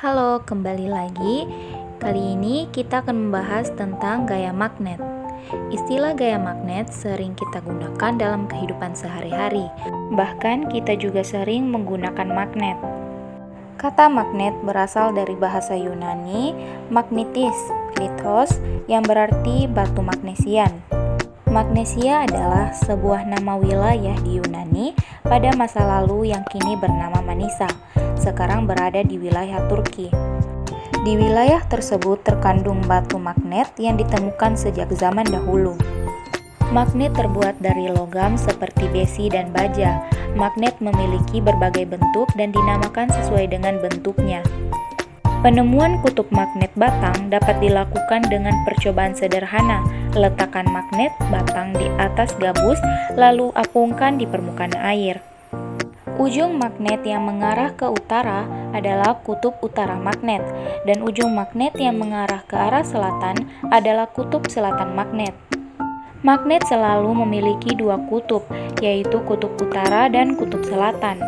Halo, kembali lagi. Kali ini kita akan membahas tentang gaya magnet. Istilah gaya magnet sering kita gunakan dalam kehidupan sehari-hari. Bahkan kita juga sering menggunakan magnet. Kata magnet berasal dari bahasa Yunani magnetis, lithos, yang berarti batu magnesian. Magnesia adalah sebuah nama wilayah di Yunani pada masa lalu yang kini bernama Manisa, sekarang berada di wilayah Turki. Di wilayah tersebut terkandung batu magnet yang ditemukan sejak zaman dahulu. Magnet terbuat dari logam seperti besi dan baja. Magnet memiliki berbagai bentuk dan dinamakan sesuai dengan bentuknya. Penemuan kutub magnet batang dapat dilakukan dengan percobaan sederhana. Letakkan magnet batang di atas gabus, lalu apungkan di permukaan air. Ujung magnet yang mengarah ke utara adalah kutub utara magnet, dan ujung magnet yang mengarah ke arah selatan adalah kutub selatan magnet. Magnet selalu memiliki dua kutub, yaitu kutub utara dan kutub selatan.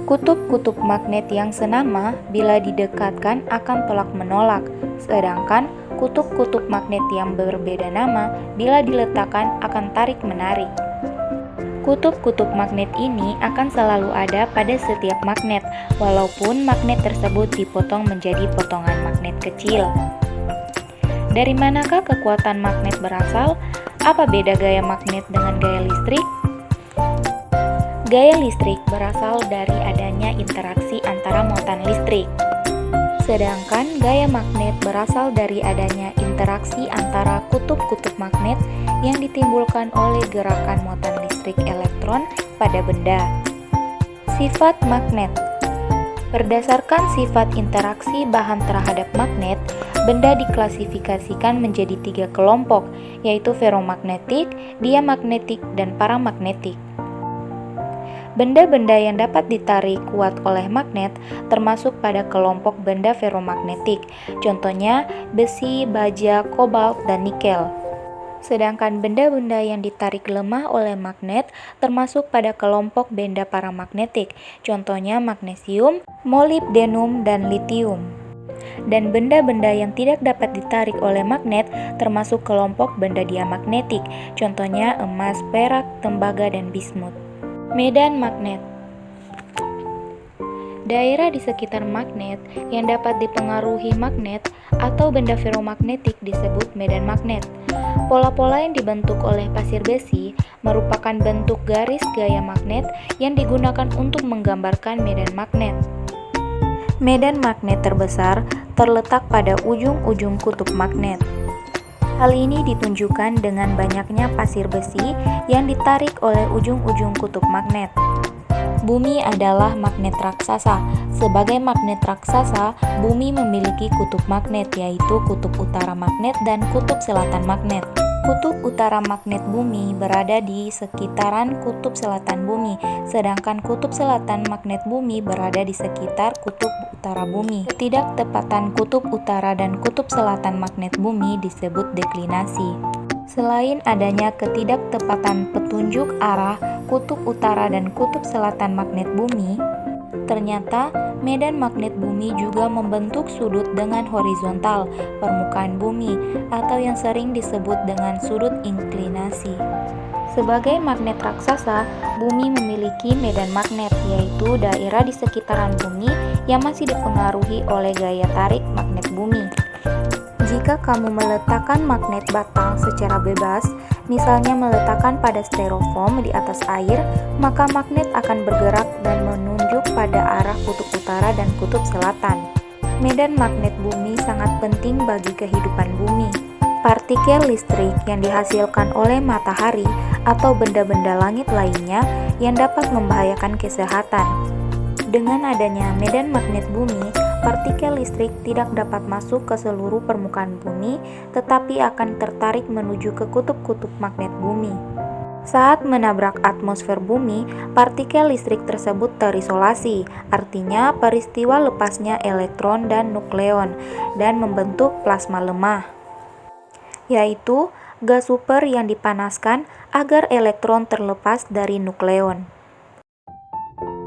Kutub-kutub magnet yang senama bila didekatkan akan tolak-menolak, sedangkan kutub-kutub magnet yang berbeda nama bila diletakkan akan tarik-menarik. Kutub-kutub magnet ini akan selalu ada pada setiap magnet, walaupun magnet tersebut dipotong menjadi potongan magnet kecil. Dari manakah kekuatan magnet berasal? Apa beda gaya magnet dengan gaya listrik? Gaya listrik berasal dari adanya interaksi antara muatan listrik. Sedangkan gaya magnet berasal dari adanya interaksi antara kutub-kutub magnet yang ditimbulkan oleh gerakan muatan listrik elektron pada benda. Sifat magnet. Berdasarkan sifat interaksi bahan terhadap magnet, benda diklasifikasikan menjadi 3 kelompok, yaitu ferromagnetik, diamagnetik, dan paramagnetik. Benda-benda yang dapat ditarik kuat oleh magnet termasuk pada kelompok benda ferromagnetik, contohnya besi, baja, kobalt, dan nikel. Sedangkan benda-benda yang ditarik lemah oleh magnet termasuk pada kelompok benda paramagnetik, contohnya magnesium, molibdenum, dan litium. Dan benda-benda yang tidak dapat ditarik oleh magnet termasuk kelompok benda diamagnetik, contohnya emas, perak, tembaga, dan bismut. Medan magnet. Daerah di sekitar magnet yang dapat dipengaruhi magnet atau benda ferromagnetik disebut medan magnet. Pola-pola yang dibentuk oleh pasir besi merupakan bentuk garis gaya magnet yang digunakan untuk menggambarkan medan magnet. Medan magnet terbesar terletak pada ujung-ujung kutub magnet. Hal ini ditunjukkan dengan banyaknya pasir besi yang ditarik oleh ujung-ujung kutub magnet. Bumi adalah magnet raksasa. Sebagai magnet raksasa, bumi memiliki kutub magnet, yaitu kutub utara magnet dan kutub selatan magnet. Kutub utara magnet bumi berada di sekitaran kutub selatan bumi, sedangkan kutub selatan magnet bumi berada di sekitar kutub utara bumi. Ketidaktepatan kutub utara dan kutub selatan magnet bumi disebut deklinasi. Selain adanya ketidaktepatan petunjuk arah kutub utara dan kutub selatan magnet bumi, ternyata medan magnet bumi juga membentuk sudut dengan horizontal permukaan bumi atau yang sering disebut dengan sudut inklinasi. Sebagai magnet raksasa, bumi memiliki medan magnet, yaitu daerah di sekitaran bumi yang masih dipengaruhi oleh gaya tarik magnet bumi. Jika kamu meletakkan magnet batang secara bebas, misalnya meletakkan pada styrofoam di atas air, maka magnet akan bergerak dan menunjuk pada arah kutub utara dan kutub selatan. Medan magnet bumi sangat penting bagi kehidupan bumi. Partikel listrik yang dihasilkan oleh matahari atau benda-benda langit lainnya yang dapat membahayakan kesehatan. Dengan adanya medan magnet bumi, partikel listrik tidak dapat masuk ke seluruh permukaan bumi, tetapi akan tertarik menuju ke kutub-kutub magnet bumi. Saat menabrak atmosfer bumi, partikel listrik tersebut terisolasi, artinya peristiwa lepasnya elektron dan nukleon, dan membentuk plasma lemah, yaitu gas super yang dipanaskan agar elektron terlepas dari nukleon.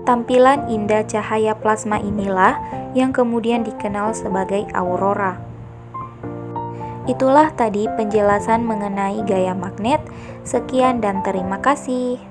Tampilan indah cahaya plasma inilah yang kemudian dikenal sebagai aurora. Itulah tadi penjelasan mengenai gaya magnet. Sekian dan terima kasih.